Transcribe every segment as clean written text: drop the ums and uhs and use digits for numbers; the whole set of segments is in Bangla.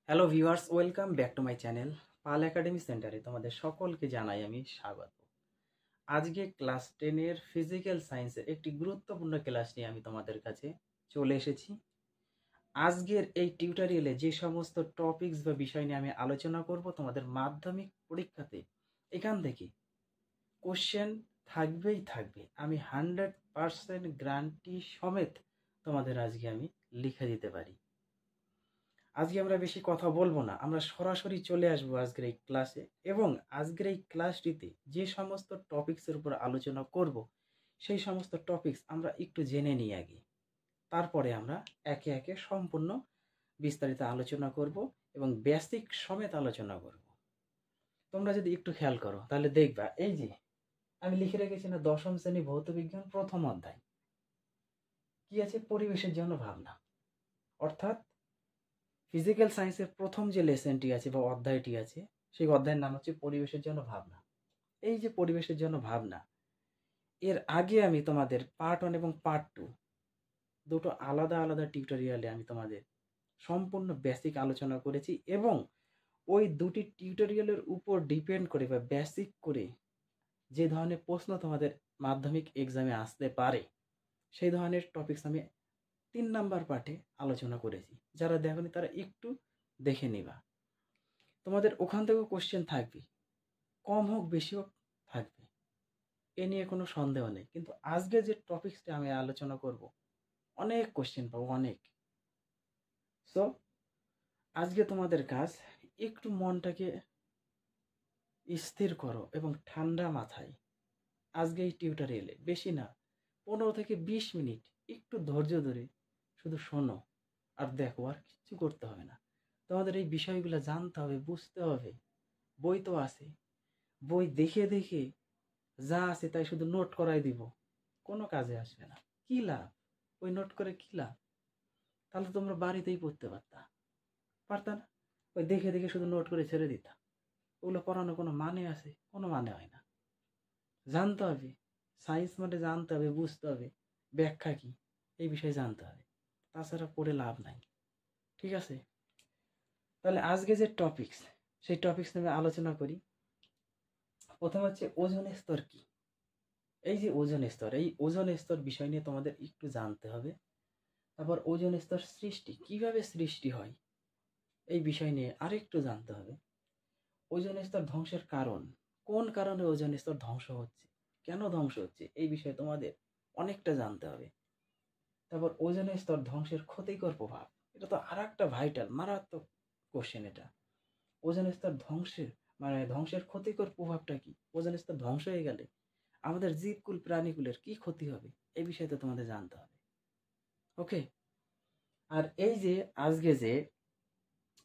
Hello viewers, welcome back to my channel Pal academy সেন্টারে তোমাদের সকলকে জানাই আমি স্বাগত। আজকে ক্লাস 10-এর ফিজিক্যাল সায়েন্সের একটি গুরুত্বপূর্ণ ক্লাস নিয়ে আমি তোমাদের কাছে চলে এসেছি। আজকের এই টিউটোরিয়ালে যে সমস্ত টপিকস বা বিষয় নিয়ে আমি আলোচনা করব, তোমাদের মাধ্যমিক পরীক্ষাতে এখান থেকে কোশ্চেন থাকবেই থাকবে। আমি 100% গ্যারান্টি সমেত তোমাদের আজকে আমি লিখে দিতে পারি। আজকে আমরা বেশি কথা বলবো না, আমরা সরাসরি চলে আসবো আজকের এই ক্লাসে। এবং আজকের এই ক্লাসটিতে যে সমস্ত টপিক্সের উপর আলোচনা করব, সেই সমস্ত টপিক্স আমরা একটু জেনে নিই আগে, তারপরে আমরা একে একে সম্পূর্ণ বিস্তারিত আলোচনা করব এবং বেসিক সমেত আলোচনা করব। তোমরা যদি একটু খেয়াল করো তাহলে দেখবা, এই যে আমি লিখে রেখেছি না, দশম শ্রেণী ভৌত বিজ্ঞান প্রথম অধ্যায় কি আছে, পরিবেশের জন্য ভাবনা। অর্থাৎ ফিজিক্যাল সায়েন্সের প্রথম যে লেসনটি আছে বা অধ্যায়টি আছে, সেই অধ্যায়ের নাম হচ্ছে পরিবেশের জন্য ভাবনা। এই যে পরিবেশের জন্য ভাবনা, এর আগে আমি তোমাদের পার্ট 1 এবং পার্ট 2 দুটো আলাদা আলাদা টিউটোরিয়ালে আমি তোমাদের সম্পূর্ণ বেসিক আলোচনা করেছি। এবং ওই দুটি টিউটোরিয়ালের উপর ডিপেন্ড করে বা বেসিক করে যে ধরনের প্রশ্ন তোমাদের মাধ্যমিক এক্সামে আসতে পারে, সেই ধরনের টপিকস আমি 3 নাম্বার পার্টে আলোচনা করেছি। যারা দেখোনি তারা একটু দেখে নিবা। তোমাদের ওখান থেকেও কোশ্চেন থাকবে, কম হোক বেশি হোক থাকবে, এ নিয়ে কোনো সন্দেহ নেই। কিন্তু আজকে যে টপিক্সটা আমি আলোচনা করব, অনেক কোশ্চেন পাবো, অনেক। সো আজকে তোমাদের কাজ, একটু মনটাকে স্থির করো এবং ঠান্ডা মাথায় আজকে এই টিউটোরিয়ালে বেশি না 15 থেকে 20 মিনিট একটু ধৈর্য ধরে শুধু শোনো আর দেখো, আর কিছু করতে হবে না। তোমাদের এই বিষয়গুলো জানতে হবে, বুঝতে হবে। বই তো আছে, বই দেখে দেখে যা আছে তাই শুধু নোট করাই দিব, কোনো কাজে আসবে না। কি লাভ ওই নোট করে, কি লাভ? তাহলে তোমরা বাড়িতেই পড়তে পারতা না? ওই দেখে দেখে শুধু নোট করে ছেড়ে দিতা। ওগুলো পড়ানো কোনো মানে আছে? কোনো মানে হয় না। জানতে হবে, সায়েন্স মানে জানতে হবে, বুঝতে হবে, ব্যাখ্যা কি এই বিষয়ে জানতে হবে, তাছাড়া পড়ে লাভ নাই। ঠিক আছে? তাহলে আজকে যে টপিকস, সেই টপিকস নিয়ে আলোচনা করি। প্রথম হচ্ছে ওজোন স্তর কি। এই যে ওজোন স্তর, এই ওজোন স্তর বিষয় নিয়ে তোমাদের একটু জানতে হবে। তারপর ওজোন স্তর সৃষ্টি, কিভাবে সৃষ্টি হয় এই বিষয় নিয়ে আরেকটু জানতে হবে। ওজোন স্তর ধ্বংসের কারণ, কোন কারণে ওজোন স্তর ধ্বংস হচ্ছে, কেন ধ্বংস হচ্ছে, এই বিষয়ে তোমাদের অনেকটা জানতে হবে। তারপর ওজোন স্তর ধ্বংসের ক্ষতিকর প্রভাব, এটা তো আর একটা ভাইটাল মারাত্মক কোশ্চেন। এটা ওজোন স্তর ধ্বংসের মানে ধ্বংসের ক্ষতিকর প্রভাবটা কি, ওজোন স্তর ধ্বংস হয়ে গেলে আমাদের জীবকুল প্রাণীকুলের কি ক্ষতি হবে, এই বিষয়ে তো তোমাদের জানতে হবে। ওকে? আর এই যে আজকে যে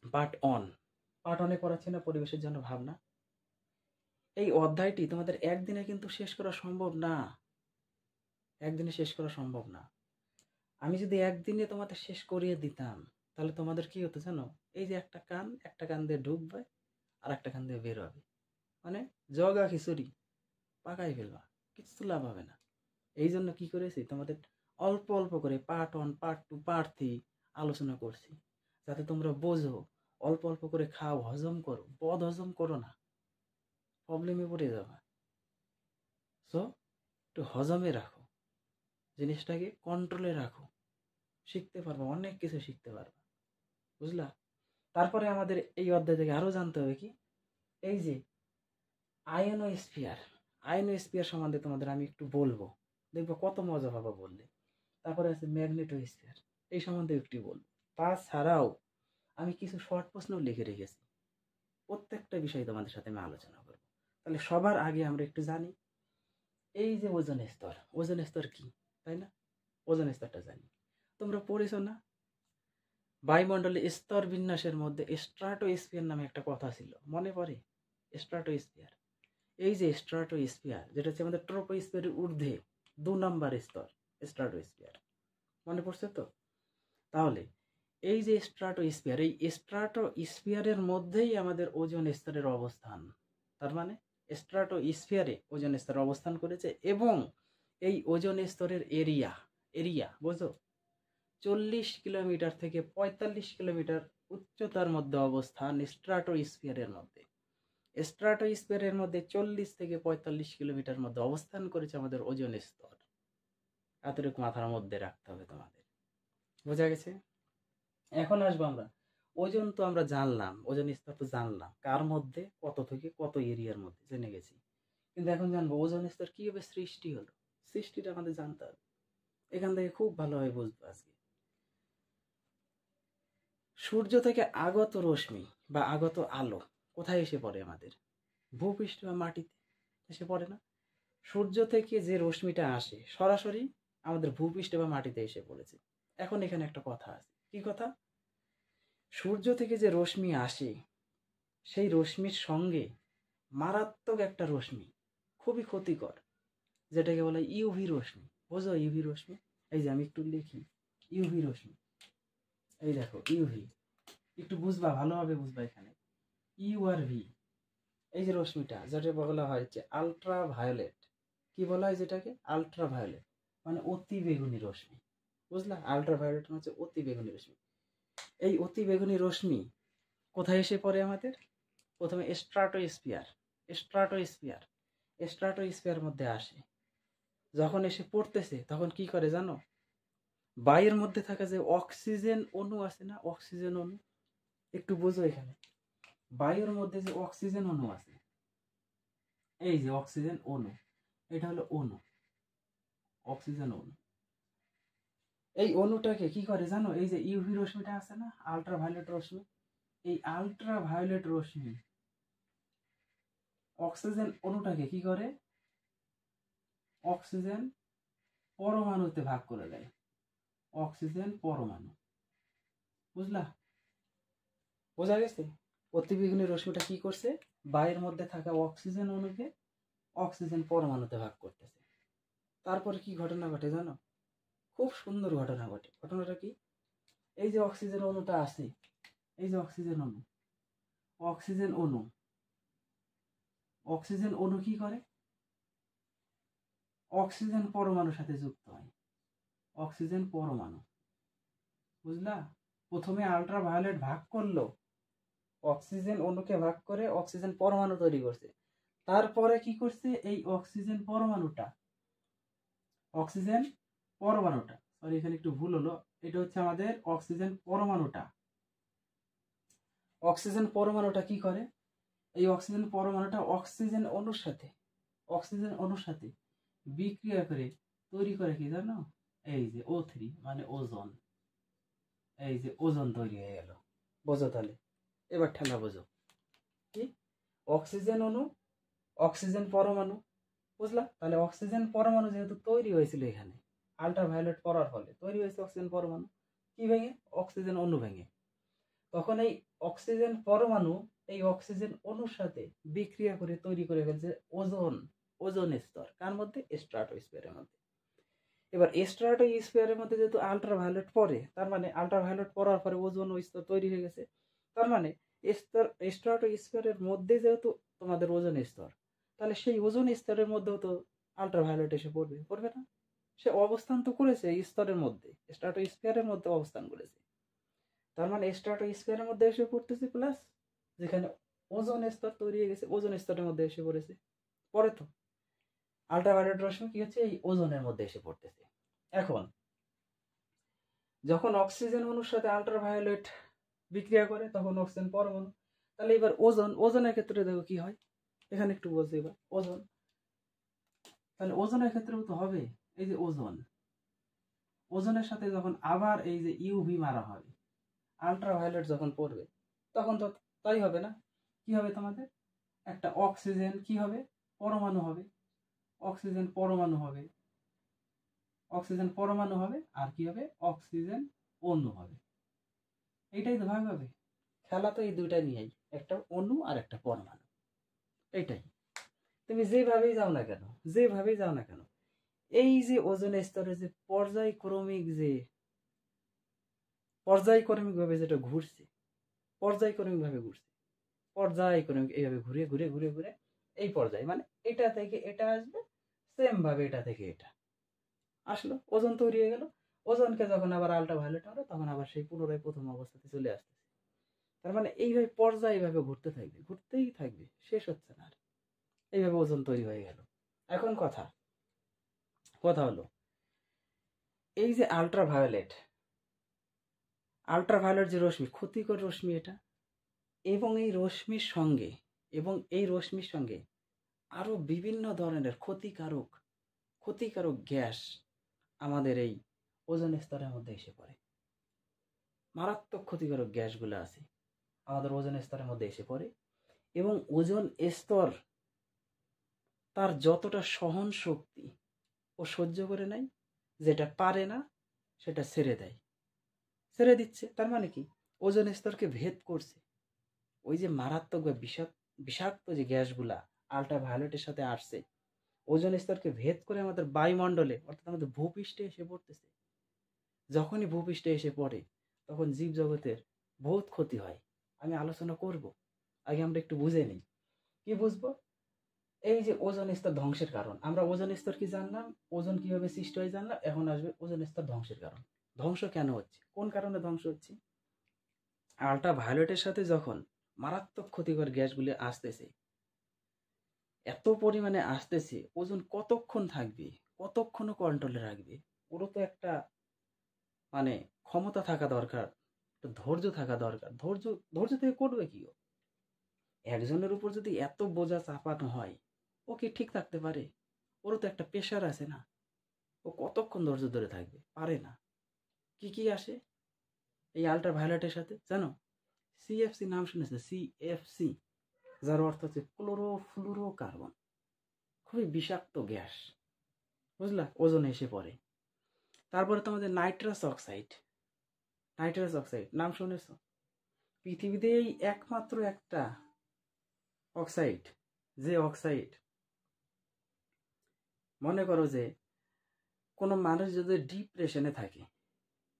পার্ট 1 পড়াচ্ছি না, পরিবেশের জন্য ভাবনা, এই অধ্যায়টি তোমাদের একদিনে কিন্তু শেষ করা সম্ভব না। একদিনে শেষ করা সম্ভব না। আমি যদি একদিনে তোমাদের শেষ করিয়ে দিতাম, তাহলে তোমাদের কি হতো জানো? এই যে একটা কান দিয়ে ঢুকবে আর একটা কান দিয়ে বের হবে, মানে জগা খিচুড়ি পাকাই ফেলবা, কিছু লাভ হবে না। এই জন্য কি করেছি, তোমাদের অল্প অল্প করে পার্ট 1, পার্ট 2, পার্ট 3 আলোচনা করছি, যাতে তোমরা বোঝো। অল্প অল্প করে খাও, হজম করো, বদ হজম করো না, প্রবলেমে পড়ে যাবা। সো একটু হজমে রাখো, জিনিসটাকে কন্ট্রোলে রাখো, শিখতে পারবো, অনেক কিছু শিখতে পারবো। বুঝলা? তারপরে আমাদের এই অধ্যায় থেকে আরো জানতে হবে কি, এই যে আয়নোস্ফিয়ার সম্বন্ধে তোমাদের আমি একটু বলবো, দেখবো কত মজা পাবো বললে। তারপরে আছে ম্যাগনেটোস্ফিয়ার, এই সম্বন্ধে একটু বলবো। তাছাড়াও আমি কিছু শর্ট প্রশ্ন লিখে রেখেছি, প্রত্যেকটা বিষয় তোমাদের সাথে আমি আলোচনা করবো। তাহলে সবার আগে আমরা একটু জানি, এই যে ওজোন স্তর কি, তাই না? ওজোন স্তরটা জানি, তোমরা পড়েছো না? বায়ুমণ্ডলে স্তর বিন্যাসের মধ্যে স্ট্রাটোস্ফিয়ার নামে একটা কথা ছিল, মনে পড়ে? স্ট্রাটোস্ফিয়ার, এই যে স্ট্রাটোস্ফিয়ার, যেটা হচ্ছে আমাদের ট্রপোস্ফিয়ারের ঊর্ধ্বে 2 নাম্বার স্তর, স্ট্রাটোস্ফিয়ার, মনে পড়ছে তো? তাহলে এই যে স্ট্রাটোস্ফিয়ার, এই স্ট্রাটোস্ফিয়ারের মধ্যেই আমাদের ওজোন স্তরের অবস্থান। তার মানে স্ট্রাটোস্ফিয়ারে ওজোন স্তর অবস্থান করেছে। এবং এই ওজোন স্তরের এরিয়া বোঝো, 40 কিলোমিটার থেকে 45 কিলোমিটার উচ্চতার মধ্যে অবস্থান স্ট্রাটোস্ফিয়ারের মধ্যে। স্ট্রাটোস্ফিয়ারের মধ্যে 40 থেকে 45 কিলোমিটার মধ্যে অবস্থান করেছে আমাদের ওজোন স্তর। এতটুকু মাথার মধ্যে রাখতে হবে তোমাদের। বোঝা গেছে? এখন আসবো আমরা ওজন তো আমরা জানলাম, ওজন স্তর তো জানলাম কার মধ্যে, কত থেকে কত এরিয়ার মধ্যে জেনে গেছি। কিন্তু এখন জানবো ওজন স্তর কিভাবে সৃষ্টি হলো। সৃষ্টিটা আমাদের জানতে হবে। এখান থেকে খুব ভালোভাবে বুঝবো আজকে। সূর্য থেকে আগত রশ্মি বা আগত আলো কোথায় এসে পড়ে? আমাদের ভূপৃষ্ঠ বা মাটিতে এসে পড়ে না? সূর্য থেকে যে রশ্মিটা আসে সরাসরি আমাদের ভূপৃষ্ঠ বা মাটিতে এসে পড়েছে। এখন এখানে একটা কথা আছে। কি কথা? সূর্য থেকে যে রশ্মি আসে সেই রশ্মির সঙ্গে মারাত্মক একটা রশ্মি, খুবই ক্ষতিকর, যেটাকে বলে ইউভি রশ্মি। বোঝো ইউভি রশ্মি? এই যে আমি একটু লিখি ইউভি রশ্মি। এই দেখো ইউভি, একটু বুঝবা, ভালোভাবে বুঝবা। এখানে ইউ আর ভি, এই যে রশ্মিটা যেটা বলা হয় যে আলট্রা ভায়োলেট। কি বলা হয় যেটাকে? আলট্রা ভায়োলেট, মানে অতি বেগুনি রশ্মি। বুঝলা? আলট্রা ভায়োলেট হচ্ছে অতি বেগুনি রশ্মি। এই অতি বেগুনি রশ্মি কোথায় এসে পড়ে আমাদের? প্রথমে স্ট্রাটোস্ফিয়ার। স্ট্রাটোস্ফিয়ার স্ট্রাটোস্ফিয়ার মধ্যে আসে। যখন এসে পড়তেছে তখন কি করে জানো? বায়ুর মধ্যে থাকা যে অক্সিজেন অণু আছে না, অক্সিজেন অণু, একটু বোঝো। এখানে বায়ুর মধ্যে যে অক্সিজেন অণু আছে, এই যে অক্সিজেন অণু, এটা হলো অণু, অক্সিজেন অণু। এই অণুটাকে কি করে জানো? এই যে ইউভি রশ্মিটা আছে না, আলট্রা ভায়োলেট রশ্মি, এই আলট্রা ভায়োলেট রশ্মি অক্সিজেন অণুটাকে কি করে? অক্সিজেন পরমাণুতে ভাগ করে দেয়। অক্সিজেন পরমাণু। বুঝলা? বোঝা গেছে? অতিবেগুনি রশ্মিটা কি করছে? বায়ুর মধ্যে থাকা অক্সিজেন অণুকে অক্সিজেন পরমাণুতে ভাগ করতেছে। তারপরে কি ঘটনা ঘটে জানো? খুব সুন্দর ঘটনা ঘটে। ঘটনাটা কি? এই যে অক্সিজেন অণুটা আছে, এই যে অক্সিজেন অণু, অক্সিজেন অণু, অক্সিজেন অণু কি করে? অক্সিজেন পরমাণুর সাথে যুক্ত হয়। অক্সিজেন পরমাণু। বুঝলা? প্রথমে আলট্রা ভায়োলেট ভাগ করলো, অক্সিজেন অণুকে ভাগ করে অক্সিজেন পরমাণু তৈরি করছে। তারপরে কি করছে? এই অক্সিজেন পরমাণুটা, অক্সিজেন পরমাণুটা, সরি এখানে একটু ভুল হলো, এটা হচ্ছে আমাদের অক্সিজেন পরমাণুটা। অক্সিজেন পরমাণুটা কি করে? এই অক্সিজেন পরমাণুটা অক্সিজেন অণুর সাথে, অক্সিজেন অণুর সাথে বিক্রিয়া করে তৈরি করে কি জানো? এই যে O3, মানে ওজন। এই যে ওজন তৈরি হয়ে গেল। বোঝো তাহলে? এবার ঠেলা বোঝো। কি? অক্সিজেন অণু, অক্সিজেন পরমাণু। বুঝলা? তাহলে অক্সিজেন পরমাণু যেহেতু তৈরি হয়েছিল এখানে আলট্রা ভায়োলেট পড়ার ফলে তৈরি হয়েছে অক্সিজেন পরমাণু। কি ভেঙে? অক্সিজেন অণু ভেঙে। তখন এই অক্সিজেন পরমাণু এই অক্সিজেন অণুর সাথে বিক্রিয়া করে তৈরি করে ফেলছে ওজোন। ওজোন স্তর কার মধ্যে? স্ট্রাটোস্ফিয়ারের মধ্যে। এবার স্ট্রাটোস্ফিয়ারের মধ্যে যেহেতু আলট্রা ভায়োলেট পড়ে, তার মানে আলট্রা ভায়োলেট পড়ার পরে ওজোন স্তর তৈরি হয়ে গেছে। তার মানে স্ট্রাটোস্ফিয়ারের মধ্যে যেহেতু তোমাদের ওজোন স্তর, তাহলে সেই ওজোন স্তরের মধ্যেও তো আলট্রা ভায়োলেট এসে পড়বে, পড়বে না? সে অবস্থান তো করেছে এই স্তরের মধ্যে, স্ট্রাটোস্ফিয়ারের মধ্যে অবস্থান করেছে। তার মানে স্ট্রাটোস্ফিয়ারের মধ্যে এসে পড়তেছে, প্লাস যেখানে ওজোন স্তর তৈরি হয়ে গেছে ওজোন স্তরের মধ্যে এসে পড়েছে। পরে তো আলট্রাভায়োলেট রশ্মি কি হচ্ছে? এই ওজোনের মধ্যে এসে পড়তেছে। এখন যখন অক্সিজেন অণুর সাথে আলট্রাভায়োলেট বিক্রিয়া করে তখন অক্সিজেন পরমাণু। তাহলে এবার ওজন, ওজনের ক্ষেত্রে দেখো কি হয়। এখানে একটু বলছি এবার ওজন। তাহলে ওজনের ক্ষেত্রেও তো হবে এই যে ওজন, ওজনের সাথে যখন আবার এই যে ইউভি মারা হবে, আলট্রাভায়োলেট যখন পড়বে, তখন তো তাই হবে না? কি হবে তোমাদের? একটা অক্সিজেন কি হবে? পরমাণু হবে। অক্সিজেন পরমাণু হবে, অক্সিজেন পরমাণু হবে, আর কি হবে? অক্সিজেন অণু হবে। এইটাই তো ভাগ হবে। খেলা তো এই দুইটা নিয়েই, একটা অণু আর একটা পরমাণু। এইটাই। তুমি যেভাবেই যাও না কেন, যেভাবেই যাও না কেন, এই যে ওজোন স্তরে যে পর্যায়ক্রমিক ভাবে যেটা ঘুরছে, পর্যায়ক্রমিক ভাবে ঘুরছে, পর্যায়ক্রমিক এইভাবে ঘুরে ঘুরে ঘুরে ঘুরে এই পর্যায়ে, মানে এটা থেকে এটা আসবে, সেম ভাবে এটা থেকে এটা আসলো, ওজন তৈরি হয়ে গেল। ওজনকে যখন আবার আলট্রা ভায়োলেট হলো তখন আবার সেই পুনরায় প্রথম অবস্থাতে চলে আসতেছে। তার মানে এইভাবে পর্যায়ে এইভাবে ঘুরতে থাকবে, ঘুরতেই থাকবে, শেষ হচ্ছে না আর। এইভাবে ওজন তৈরি হয়ে গেল। এখন কথা হলো, এই যে আল্ট্রাভায়োলেট যে রশ্মি, ক্ষতিকর রশ্মি এটা, এবং এই রশ্মির সঙ্গে আরো বিভিন্ন ধরনের ক্ষতিকারক গ্যাস আমাদের এই ওজোন স্তরের মধ্যে এসে পড়ে। মারাত্মক ক্ষতিকারক গ্যাসগুলো আছে আমাদের ওজোন স্তরের মধ্যে এসে পড়ে, এবং ওজোন স্তর তার যতটা সহন শক্তি ও সহ্য করে নেয়, যেটা পারে না সেটা ছেড়ে দিচ্ছে। তার মানে কি, ওজোন স্তরকে ভেদ করছে। ওই যে মারাত্মক বা বিষাক্ত যে গ্যাসগুলা আল্ট্রাভায়োলেটের সাথে আসছে, ওজোন স্তরকে ভেদ করে আমাদের বায়ুমণ্ডলে অর্থাৎ আমাদের ভূপৃষ্ঠে এসে পড়তেছে। যখনই ভূপৃষ্ঠে এসে পড়ে তখন জীবজগতের বহুত ক্ষতি হয়। আমি আলোচনা করব, আগে আমরা একটু বুঝে নিই। কি বুঝবো? এই যে ওজোন স্তর ধ্বংসের কারণ, আমরা ওজোন স্তর কি জানলাম, ওজোন কিভাবে সৃষ্টি হয় জানলাম, এখন আসবে ওজোন স্তর ধ্বংসের কারণ। ধ্বংস কেন হচ্ছে, কোন কারণে ধ্বংস হচ্ছে? আল্ট্রাভায়োলেটের সাথে যখন মারাত্মক ক্ষতিকর গ্যাসগুলি আসতেছে, এত পরিমাণে আসতেছে, ওজন কতক্ষণ থাকবে, কতক্ষণ কন্ট্রোলে রাখবে, ওরও তো একটা মানে ক্ষমতা থাকা দরকার, ধৈর্য থাকা দরকার। ধৈর্য থেকে করবে কি? একজনের উপর যদি এত বোঝা চাপানো হয়, ও কি ঠিক থাকতে পারে? ওরও তো একটা প্রেশার আছে না, ও কতক্ষণ ধৈর্য ধরে থাকবে? পারে না। কি আসে এই আল্ট্রাভায়োলেটের সাথে জানো? সিএফসি নাম শুনেছে? সিএফসি, যার অর্থ হচ্ছে ক্লোরোফ্লুরোকার্বন। খুবই বিষাক্ত গ্যাস, বুঝলা? ওজনে এসে পড়ে। তারপরে তোমাদের নাইট্রাস অক্সাইড নাম শুনেছ? পৃথিবীতে এই একমাত্র একটা অক্সাইড, যে অক্সাইড, মনে করো যে কোনো মানুষ যদি ডিপ্রেশনে থাকে,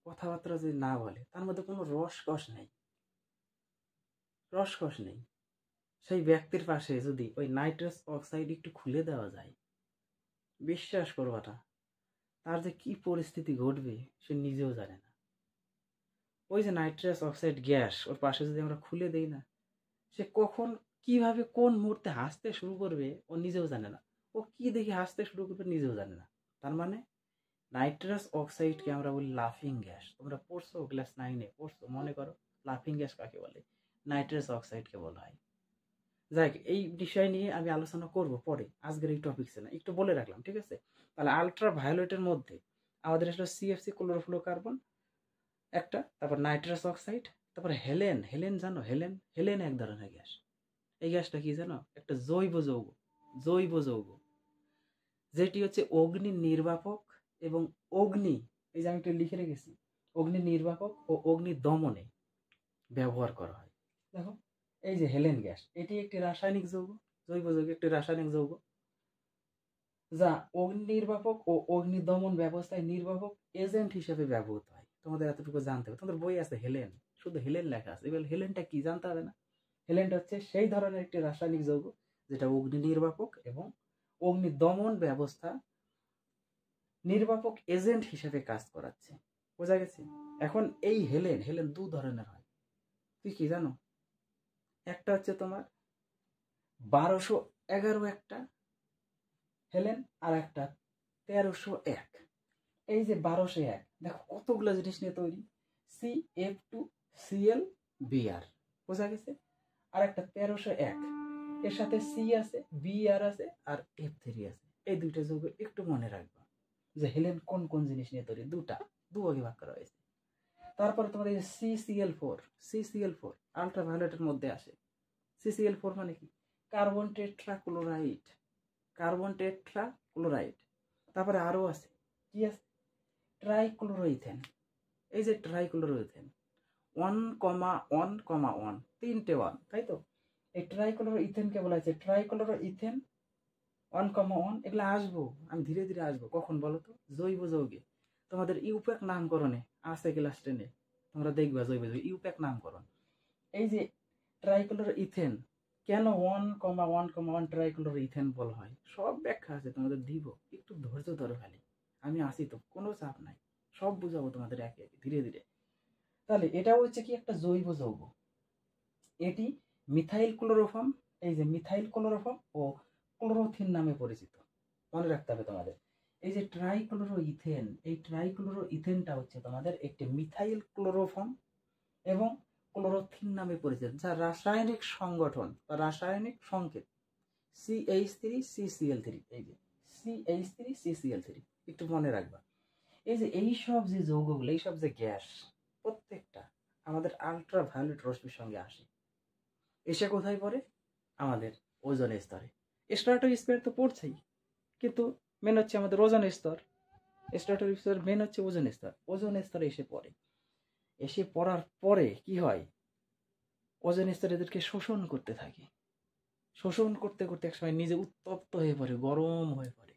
কথাবার্তা যদি না বলে, তার মধ্যে কোনো রসকস নেই, সেই ব্যক্তির পাশে যদি ওই নাইট্রাস অক্সাইড একটু খুলে দেওয়া যায়, বিশ্বাস করবা না, তার যে কি পরিস্থিতি ঘটবে সে নিজেও জানে না। ওই যে নাইট্রাস অক্সাইড গ্যাস ওর পাশে যদি আমরা খুলে দেই না, সে কখন কিভাবে কোন মুহূর্তে হাসতে শুরু করবে ও নিজেও জানে না, ও কি দেখে হাসতে শুরু করবে নিজেও জানে না। তার মানে নাইট্রাস অক্সাইডকে আমরা বলি লাফিং গ্যাস। তোমরা পড়ছো, ক্লাস 9-এ পড়ছো, মনে করো লাফিং গ্যাস কাকে বলে? নাইট্রাস অক্সাইডকে বলা হয়। যাক, এই বিষয় নিয়ে আমি আলোচনা করব পরে, আজকের এই টপিকসে না, একটু বলে রাখলাম, ঠিক আছে? তাহলে আল্ট্রাভায়োলেটের মধ্যে আমাদের আসলে সিএফসি, ক্লোরোফ্লোরোকার্বন একটা, তারপর নাইট্রাস অক্সাইড, তারপরে হেলেন জানো? হেলেন এক ধরনের গ্যাস। এই গ্যাসটা কি জানো? একটা জৈব যৌগ, যেটি হচ্ছে অগ্নি নির্বাপক এবং অগ্নি, এই যে আমি একটু লিখে রেখেছি, অগ্নি নির্বাপক ও অগ্নি দমনে ব্যবহার করা হয়। দেখো, এই যে হেলেন গ্যাস, এটি একটি রাসায়নিক যৌগ, জৈব যৌগ, একটি রাসায়নিক যৌগ, যা অগ্নি নির্বাপক ও অগ্নি দমন ব্যবস্থায় নির্বাপক এজেন্ট হিসেবে ব্যবহৃত হয়। তোমাদের এতটুকু জানতে হবে। তোমাদের বই আছে হেলেন, শুধু হেলেন লেখা আছে, এবার হেলেনটা কি জানতে হবে না? হেলেনটা হচ্ছে সেই ধরনের একটি রাসায়নিক যৌগ যেটা অগ্নি নির্বাপক এবং অগ্নি দমন ব্যবস্থা নির্বাপক এজেন্ট হিসেবে কাজ করাচ্ছে। বোঝা গেছে? এখন এই হেলেন দু ধরনের হয়। তুই কি জানো? একটা হচ্ছে তোমার 1211 একটা হেলেন, আর একটা 1301। এই যে 1201, দেখো কতগুলো জিনিস নিয়ে তৈরি, CF2Cl Br, বোঝা গেছে? আর একটা 1301, এর সাথে সি আছে, Br আছে, আর F3 আছে। এই দুইটা যৌগ একটু মনে রাখবা যে হেলেন কোন কোন জিনিস নিয়ে তৈরি। দু ভাগে ভাগ করা হয়েছে। তারপরে তোমার এই CCl4 আল্ট্রাভায়োলেটের মধ্যে আসে। CCl4 মানে কি? Carbon tetrachloride. তারপরে আরো আছে, কি আছে? ট্রাইক্লোরোইথেন। এই যে ট্রাইক্লোরোইথেন 1,1,1, তিনটে 1, তাই তো? এই ট্রাইক্লোরোইথেনকে বলা হয়েছে ট্রাইক্লোরোইথেন 1,1। এগুলো আসবো, আমি ধীরে ধীরে আসবো। কখন বলো তো? জৈব যৌগে। তোমাদের ইউপ্যাক নামকরণে আছে ক্লাস 10-এ, তোমরা দেখবা জৈব যৌগ ইউপ্যাক নামকরণ। এই যে ট্রাইক্লোরোইথেন কেন 1,1,1 ট্রাইক্লোরোইথেন বলা হয়, সব ব্যাখ্যা আছে, তোমাদের দিব, একটু ধৈর্য ধরো খালি। আমি আসি তো, কোনো চাপ নাই, সব বুঝাবো তোমাদের একে একে ধীরে ধীরে। তাহলে এটাও হচ্ছে কি একটা জৈব যৌগ। এটি মিথাইল ক্লোরোফর্ম, এই যে মিথাইল ক্লোরোফর্ম ও ক্লোরোথিন নামে পরিচিত। মনে রাখতে হবে তোমাদের। এই যে ট্রাইক্লোরোইথেন, এই ট্রাইক্লোরোইথেনটা হচ্ছে তোমাদের একটি মিথাইল ক্লোরোফর্ম এবং ক্লোরোথিন নামে পরিচিত, যার রাসায়নিক সংগঠন বা রাসায়নিক সংকেত CH3CCl3। এই যে CH3CCl3 একটু মনে রাখবা। এই যে এইসব যে যৌগগুলো, এইসব যে গ্যাস, প্রত্যেকটা আমাদের আল্ট্রাভায়োলেট রশ্মির সঙ্গে আসে। এসে কোথায় পড়ে? আমাদের ওজোন স্তরে। স্ট্র্যাটোস্ফিয়ার তো পড়ছেই, কিন্তু মেন হচ্ছে আমাদের ওজোন স্তর। স্ট্র্যাটোস্ফিয়ার মেন হচ্ছে ওজোন স্তর। ওজোন স্তরে এসে পড়ে। এসে পড়ার পরে কি হয়? ওজোন স্তর এদেরকে শোষণ করতে থাকে। শোষণ করতে করতে একসময় নিজে উত্তপ্ত হয়ে পড়ে, গরম হয়ে পড়ে।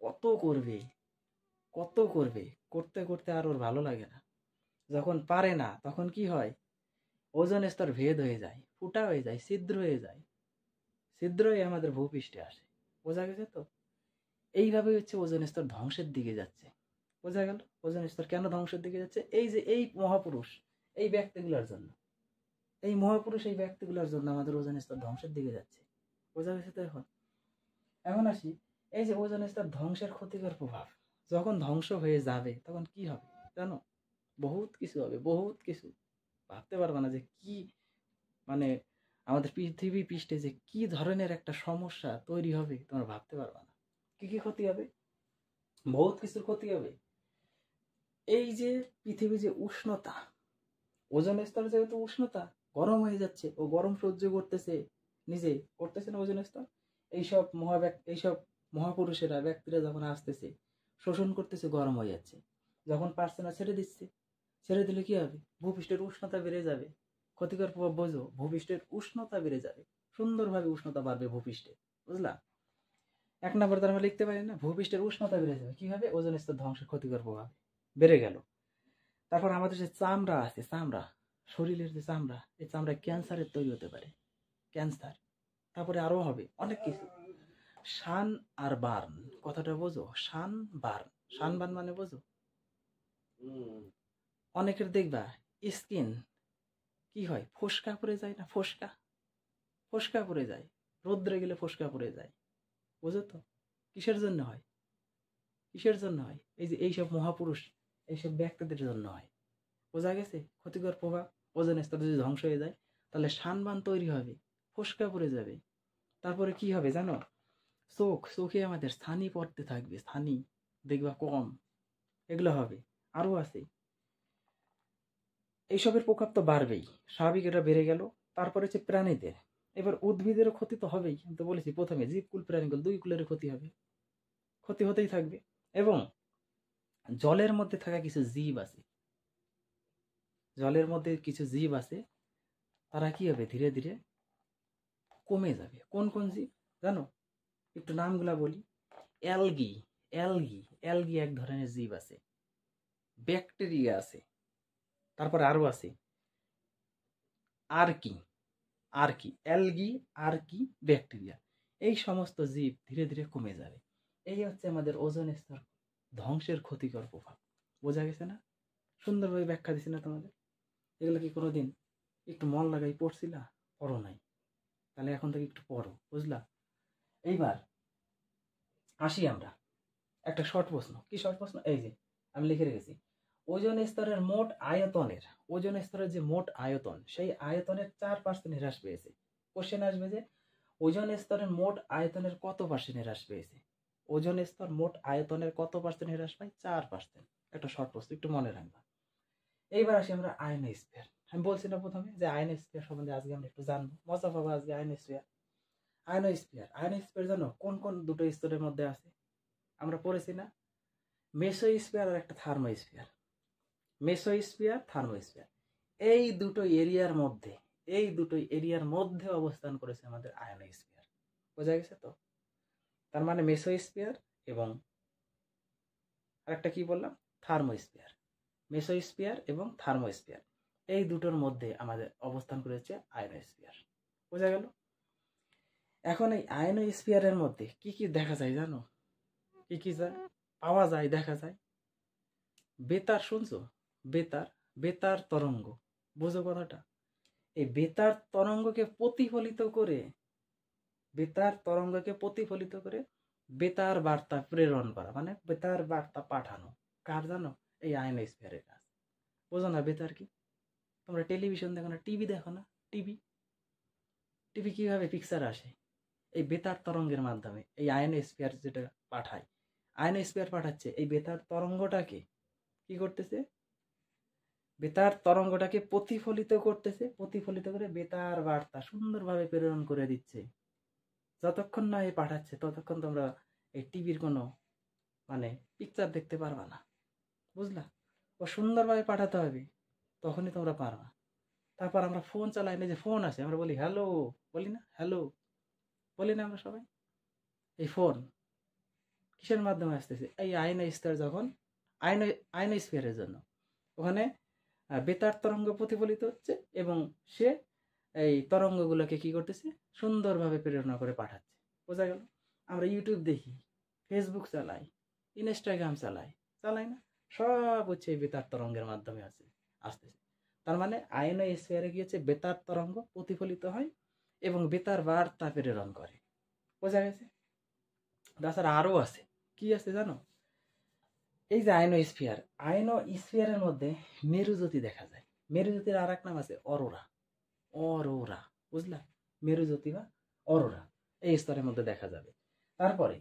কত করবে, কত করবে, করতে করতে আর ওর ভালো লাগে না। যখন পারে না, তখন কি হয়? ওজোন স্তর ভেদ হয়ে যায়, ফুটা হয়ে যায়, ছিদ্র হয়ে যায়। ছিদ্র হয়ে আমাদের ভূপৃষ্ঠে আসে। বোঝা গেছে তো? এইভাবে হচ্ছে ওজোন স্তর ধ্বংসের দিকে যাচ্ছে। বোঝা গেল ওজোন স্তর কেন ধ্বংসের দিকে যাচ্ছে? এই যে এই মহাপুরুষ, এই ব্যক্তিগুলোর জন্য, এই মহাপুরুষ, এই ব্যক্তিগুলোর জন্য আমাদের ওজোন স্তর ধ্বংসের দিকে যাচ্ছে। বোঝা গেছে তো? এখন আসি, এই যে ওজোন স্তর ধ্বংসের ক্ষতিকর প্রভাব যখন ধ্বংস হয়ে যাবে, তখন কি হবে জানো? বহুত কিছু হবে, বহুত কিছু। ভাবতে পারবে না যে কি, মানে আমাদের পৃথিবী পৃষ্ঠে যে কি ধরনের একটা সমস্যা তৈরি হবে, তোমরা ভাবতে পারবে না। কি কি ক্ষতি হবে? বহুত কিছুর ক্ষতি হবে। এই যে পৃথিবী যে উষ্ণতা, ওজোন স্তর যেহেতু উষ্ণতা, গরম হয়ে যাচ্ছে, ও গরম সহ্য করতেছে, নিজে করতেছে না ওজোন স্তর। এইসব মহাপুরুষেরা, ব্যক্তিরা যখন আসতেছে, শোষণ করতেছে, গরম হয়ে যাচ্ছে। যখন পারছে না, ছেড়ে দিচ্ছে। ছেড়ে দিলে কি হবে? ভূপৃষ্ঠের উষ্ণতা বেড়ে যাবে। ক্ষতিকর প্রভাব বোঝো, ভূপৃষ্ঠের উষ্ণতা বেড়ে যাবে। সুন্দরভাবে উষ্ণতা বাড়বে ভূপৃষ্ঠে, বুঝলা? 1 নম্বর আমরা লিখতে পারি না, ভূপৃষ্ঠের উষ্ণতা বেড়ে যাবে। কি হবে? ওজোন স্তর ধ্বংসের ক্ষতিকর প্রভাব বেড়ে গেল। তারপর আমাদের যে চামড়া আছে, চামড়া, শরীরের যে চামড়া, এই চামড়া ক্যান্সারের তৈরি হতে পারে, ক্যান্সার। তারপরে আরো হবে অনেক কিছু। সান আর বার্ন, কথাটা বোঝো? সান বার্ন, সান বার্ন মানে বোঝো? অনেকের দেখবা স্কিন কি হয়, ফোসকা পড়ে যায় না? ফোসকা, ফোসকা পড়ে যায়। রোদ্রে গেলে ফোসকা পড়ে যায়। বোঝো তো? কিসের জন্য হয়? কিসের জন্য হয়? এই যে এইসব মহাপুরুষ, এইসব ব্যক্তিদের জন্য হয়। বোঝা গেছে? ক্ষতিকর প্রভাব। ওজোন স্তর যদি ধ্বংস হয়ে যায়, তাহলে সানবান তৈরি হবে, ফোসকা পড়ে যাবে। তারপরে কি হবে জানো? চোখে আমাদের ছানি পড়তে থাকবে, ছানি দেখবা কম, এগুলো হবে। আরো আছে। এইসবের প্রভাব তো বাড়বেই, স্বাভাবিক, এটা বেড়ে গেল। তারপরে হচ্ছে প্রাণীদের। এবার উদ্ভিদেরও ক্ষতি তো হবেই। আমি তো বলেছি প্রথমে, জীবকুল প্রাণীকুল, দুই কুলের ক্ষতি হবে, ক্ষতি হতেই থাকবে। এবং জলের মধ্যে থাকা কিছু জীব আছে, জলের মধ্যে কিছু জীব আছে, তারা কি হবে? ধীরে ধীরে কমে যাবে। কোন কোন জীব জানো? একটু নামগুলা বলি। অ্যালগি, অ্যালগি, অ্যালগি এক ধরনের জীব আছে। ব্যাকটেরিয়া আছে। তারপরে আরো আছে আর্কি, আর্কি, অ্যালগি, আর্কি, ব্যাকটেরিয়া। এই সমস্ত জীব ধীরে ধীরে কমে যাবে। এই হচ্ছে আমাদের ওজোন স্তর ধ্বংসের ক্ষতিকর প্রভাব। বোঝা গেছে না? সুন্দরভাবে ব্যাখ্যা দিছি না তোমাদের? এগুলো কি কোনোদিন একটু মন লাগাই পড়ছিলা? পড়ো নাই? তাহলে এখন থেকে একটু পড়ো, বুঝলা? এইবার আসি আমরা একটা শর্ট প্রশ্ন। কি শর্ট প্রশ্ন? এই যে আমি লিখে রেখেছি, ওজোন স্তরের মোট আয়তনের, ওজোন স্তরের যে মোট আয়তন, সেই আয়তনের 4% হ্রাস পেয়েছে। কোশ্চেন আসবে যে ওজোন স্তরের মোট আয়তনের কত পার্সেন্ট হ্রাস পেয়েছে? ওজোন স্তর মোট আয়তনের কত পার্সেন্ট হ্রাস পায়? 4%। একটা শর্ট প্রশ্ন, একটু মনে রাখবা। এইবার আসি আমরা আয়নোস্ফিয়ার। আমি বলছি না প্রথমে যে আয়নোস্ফিয়ার সম্বন্ধে আজকে আমরা একটু জানবো, মজা পাবো আজকে। আয়নোস্ফিয়ার, আয়নোস্ফিয়ার, আয়নোস্ফিয়ার জানো কোন কোন দুটো স্তরের মধ্যে আছে? আমরা পড়েছি না, মেসোস্ফিয়ার আর একটা থার্মোস্ফিয়ার। মেসোস্ফিয়ার, থার্মোস্ফিয়ার, এই দুটো এরিয়ার মধ্যে, এই দুটো এরিয়ার মধ্যে অবস্থান করেছে আমাদের আয়নোস্ফিয়ার। বোঝা গেছে তো? তার মানে মেসোস্ফিয়ার এবং আরেকটা কি বললাম? থার্মোস্ফিয়ার। মেসোস্ফিয়ার এবং থার্মোস্ফিয়ার, এই দুটোর মধ্যে আমাদের অবস্থান করেছে আয়নোস্ফিয়ার। বোঝা গেল? এখন এই আয়নোস্ফিয়ারের মধ্যে কি কি দেখা যায় জানো? কি কি পাওয়া যায়, দেখা যায়? বেতার, শুনছো? বেতার, বেতার তরঙ্গ, বোঝো কথাটা? এই বেতার তরঙ্গকে প্রতিফলিত করে বেতার বার্তা প্রেরণ করা, মানে বেতার বার্তা পাঠানো। কার জানো? এই আয়নোস্ফিয়ারের কাজ। বোঝো না বেতার কি? তোমরা টেলিভিশন দেখো না, টিভি দেখো না, টিভি কিভাবে পিকচার আসে? এই বেতার তরঙ্গের মাধ্যমে। এই আয়নোস্ফিয়ার যেটা পাঠায়, আয়নোস্ফিয়ার পাঠাচ্ছে, এই বেতার তরঙ্গটাকে কি করতেছে? বেতার তরঙ্গটাকে প্রতিফলিত করতেছে, প্রতিফলিত করে বেতার বার্তা সুন্দরভাবে প্রেরণ করে দিচ্ছে। যতক্ষণ না এ পাঠাচ্ছে ততক্ষণ তোমরা এই টিভির কোনো মানে পিকচার দেখতে পারবা না। বুঝলা? ও সুন্দরভাবে পাঠাতে হবে, তখনই তোমরা পারবা। তারপর আমরা ফোন চালাই না, যে ফোন আসে আমরা বলি হ্যালো, বলি না হ্যালো, বলি না আমরা সবাই? এই ফোন কিসের মাধ্যমে আসতেছে? এই আয়নোস্ফিয়ার, যখন আয়নোস্ফিয়ারের জন্য ওখানে বেতার তরঙ্গ প্রতিফলিত হচ্ছে এবং সে এই তরঙ্গগুলোকে কি করতেছে? সুন্দরভাবে প্রেরণা করে পাঠাচ্ছে। বোঝা গেল? আমরা ইউটিউব দেখি, ফেসবুক চালাই, ইনস্টাগ্রাম চালাই না? সব হচ্ছে এই বেতার তরঙ্গের মাধ্যমে আসতেছে। তার মানে আয়নোস্ফিয়ারে কি হচ্ছে? বেতার তরঙ্গ প্রতিফলিত হয় এবং বেতার বার্তা প্রেরণ করে। বোঝা গেছে? তাছাড়া আরও আছে। কি আছে জানো? এই যে আয়নোস্ফিয়ারের মধ্যে মেরুজ্যোতি দেখা যায়। মেরুজ্যোতির আর এক নাম আছে অরোরা। বুঝলা? মেরুজ্যোতি বা অরোরা এই স্তরের মধ্যে দেখা যাবে। তারপরে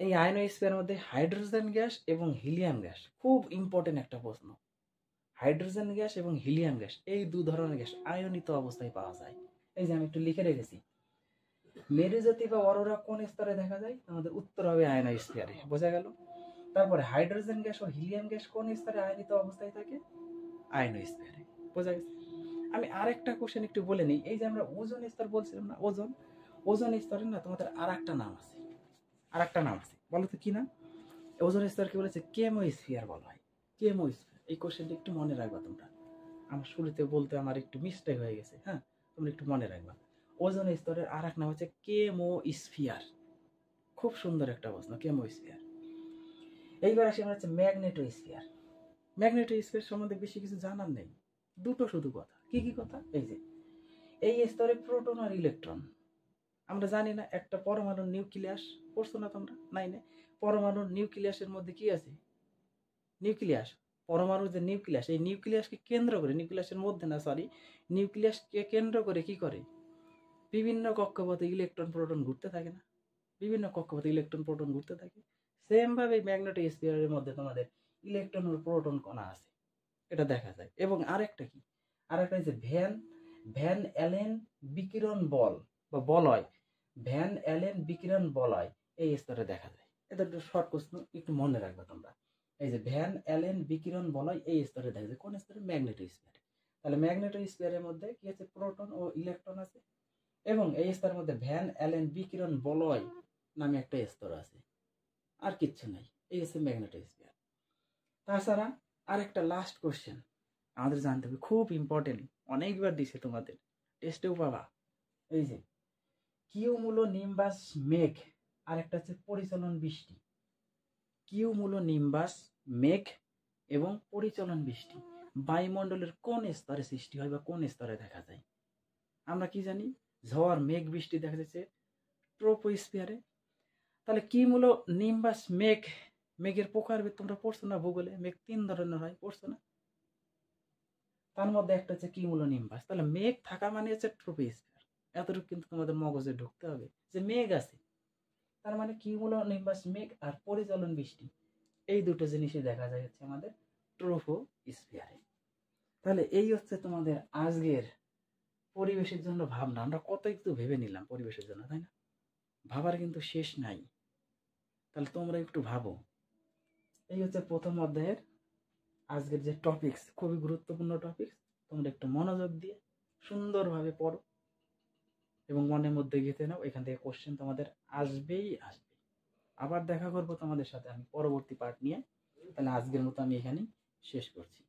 এই আয়নোস্ফিয়ারের মধ্যে হাইড্রোজেন গ্যাস এবং হিলিয়াম গ্যাস, খুব ইম্পর্টেন্ট একটা প্রশ্ন। হাইড্রোজেন গ্যাস এবং হিলিয়াম গ্যাস, এই দু ধরনের গ্যাস আয়নিত অবস্থায় পাওয়া যায়। এই যে আমি একটু লিখে রেখেছি। মেরুজ্যোতি বা অরোরা কোন স্তরে দেখা যায়? আমাদের উত্তর হবে আয়নোস্ফিয়ারে। বোঝা গেল? তারপরে হাইড্রোজেন গ্যাস ও হিলিয়াম গ্যাস কোন স্তরে আয়নিত অবস্থায় থাকে? আয়নোস্ফিয়ারে। বোঝা গেছে? আমি আরেকটা কোশ্চেন একটু বলে নিই। এই যে আমরা ওজোন স্তর বলছিলাম না, ওজোন স্তরের না তোমাদের আরেকটা নাম আছে। বলো তো কি নাম? ওজোন স্তরকে বলেছে কেমোস্ফিয়ার বলা হয়। কেমোস্ফিয়ার, এই কোশ্চেনটা একটু মনে রাখবা তোমরা। আমার শুরুতে বলতে আমার একটু মিস্টেক হয়ে গেছে। হ্যাঁ, তোমরা একটু মনে রাখবা। ওজোন স্তরের আরেক নাম হচ্ছে কেমোস্ফিয়ার। খুব সুন্দর একটা প্রশ্ন, কেমোস্ফিয়ার। এইবার আসি আমরা হচ্ছে ম্যাগনেটোস্ফিয়ার। ম্যাগনেটোস্ফিয়ার সম্বন্ধে বেশি কিছু জানার নেই, দুটো শুধু কথা। কি কথা? এই যে এই স্তরে প্রোটন আর ইলেকট্রন, আমরা জানি না একটা পরমাণুর নিউক্লিয়াস, পড়ছো না তোমরা 9-এ? পরমাণুর নিউক্লিয়াসের মধ্যে কি আছে? নিউক্লিয়াস। পরমাণুর যে নিউক্লিয়াস, এই নিউক্লিয়াসকে কেন্দ্র করে, নিউক্লিয়াসের মধ্যে না, নিউক্লিয়াসকে কেন্দ্র করে কি করে? বিভিন্ন কক্ষপথে ইলেকট্রন প্রোটন ঘুরতে থাকে না? বিভিন্ন কক্ষপথে ইলেকট্রন প্রোটন ঘুরতে থাকে। সেম ভাবে ম্যাগনেটোস্ফিয়ারের মধ্যে তোমাদের ইলেকট্রন ও প্রোটন কণা আছে, এটা দেখা যায়। এবং আরেকটা হচ্ছে ভ্যান অ্যালেন বিকিরণ বল বা বলয়। ভ্যান অ্যালেন বিকিরণ বলয় এই স্তরে দেখা যায়। এটা একটু শর্ট প্রশ্ন, একটু মনে রাখবে তোমরা। এই যে ভ্যান অ্যালেন বিকিরণ বলয় এই স্তরে দেখা যায়। কোন স্তরে? ম্যাগনেটোস্ফিয়ারে। তাহলে ম্যাগনেটোস্ফিয়ারের মধ্যে কি আছে? প্রোটন ও ইলেকট্রন আছে। এবং এই স্তরের মধ্যে ভ্যান অ্যালেন বিকিরণ বলয় নামে একটা স্তর আছে, আর কিচ্ছু নাই। এই হচ্ছে ম্যাগনেটোস্ফিয়ার। তাছাড়া আরেকটা লাস্ট কোশ্চেন আমাদের জানতে হবে, খুব ইম্পর্টেন্ট, অনেকবার দিছে তোমাদের, টেস্টেও পাবা। এই যে কিউমুলোনিম্বাস মেঘ, আর একটা হচ্ছে পরিচলন বৃষ্টি। কিউমুলোনিম্বাস মেঘ এবং পরিচলন বৃষ্টি বায়ুমণ্ডলের কোন স্তরে সৃষ্টি হয় বা কোন স্তরে দেখা যায়? আমরা কি জানি? ঝড়, মেঘ, বৃষ্টি দেখা যাচ্ছে ট্রোপোস্ফিয়ারে। তাহলে কিউমুলোনিম্বাস মেঘের প্রকারভেদ তোমরা পড়ছো না ভূগোলে? মেঘ 3 ধরনের হয়, পড়ছো না? তার মধ্যে একটা হচ্ছে কিউমুলোনিম্বাস। তাহলে মেঘ থাকা মানে হচ্ছে ট্রোপোস্ফিয়ার। এতটুকু কিন্তু তোমাদের মগজে ঢুকতে হবে যে মেঘ আছে, তার মানে কিউমুলোনিম্বাস মেঘ আর পরিচলন বৃষ্টি, এই দুটো জিনিসই দেখা যায় হচ্ছে আমাদের ট্রোপোস্ফিয়ারে। তাহলে এই হচ্ছে তোমাদের আজকের পরিবেশের জন্য ভাবনা। আমরা কত একটু ভেবে নিলাম পরিবেশের জন্য, তাই না? ভাবার কিন্তু শেষ নাই। তাহলে তোমরা একটু ভাবো। এই হচ্ছে প্রথম অধ্যায়ের আজকের যে টপিকস, খুবই গুরুত্বপূর্ণ টপিকস। তোমরা একটু মনোযোগ দিয়ে সুন্দরভাবে পড়ো এবং মনের মধ্যে গেঁথে নাও। এখান থেকে কোশ্চেন তোমাদের আসবেই। আবার দেখা করবো তোমাদের সাথে আমি পরবর্তী পার্ট নিয়ে। তাহলে আজকের মতো আমি এখানেই শেষ করছি।